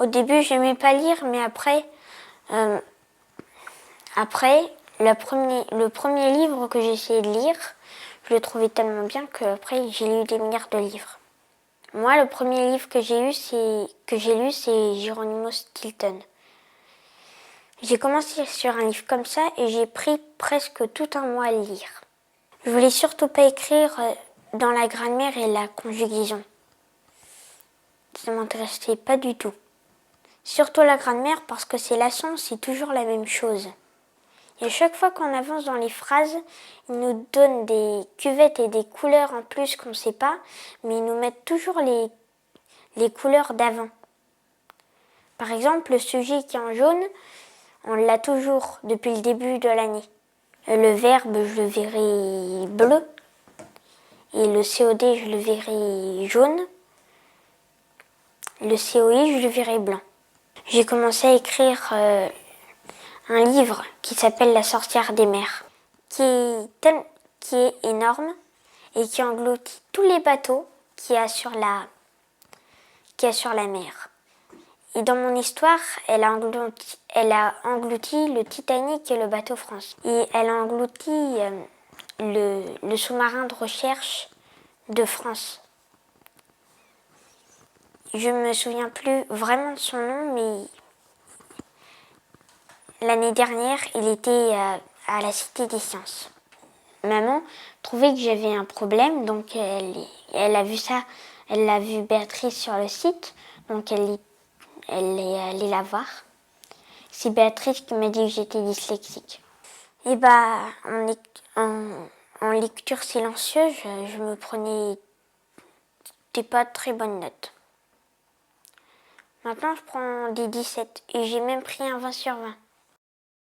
Au début, j'aimais pas lire, mais le premier livre que j'ai essayé de lire, je le trouvais tellement bien qu'après, j'ai lu des milliards de livres. Moi, le premier livre que j'ai lu, c'est Geronimo Stilton. J'ai commencé sur un livre comme ça et j'ai pris presque tout un mois à le lire. Je voulais surtout pas écrire dans la grammaire et la conjugaison. Ça m'intéressait pas du tout. Surtout la grammaire parce que c'est lassant, c'est toujours la même chose. Et à chaque fois qu'on avance dans les phrases, ils nous donnent des cuvettes et des couleurs en plus qu'on ne sait pas, mais ils nous mettent toujours les couleurs d'avant. Par exemple, le sujet qui est en jaune, on l'a toujours depuis le début de l'année. Le verbe, je le verrai bleu. Et le COD, je le verrai jaune. Le COI, je le verrai blanc. J'ai commencé à écrire un livre qui s'appelle La sorcière des mers, qui est énorme et qui engloutit tous les bateaux qu'il y a sur la mer. Et dans mon histoire, elle a englouti le Titanic et le bateau France. Et elle a englouti le sous-marin de recherche de France. Je me souviens plus vraiment de son nom, mais l'année dernière, il était à la Cité des Sciences. Maman trouvait que j'avais un problème, donc elle a vu ça, elle l'a vu Béatrice sur le site, donc elle est allée la voir. C'est Béatrice qui m'a dit que j'étais dyslexique. Et en lecture silencieuse, je me prenais des pas très bonnes notes. Maintenant, je prends des 17 et j'ai même pris un 20 sur 20.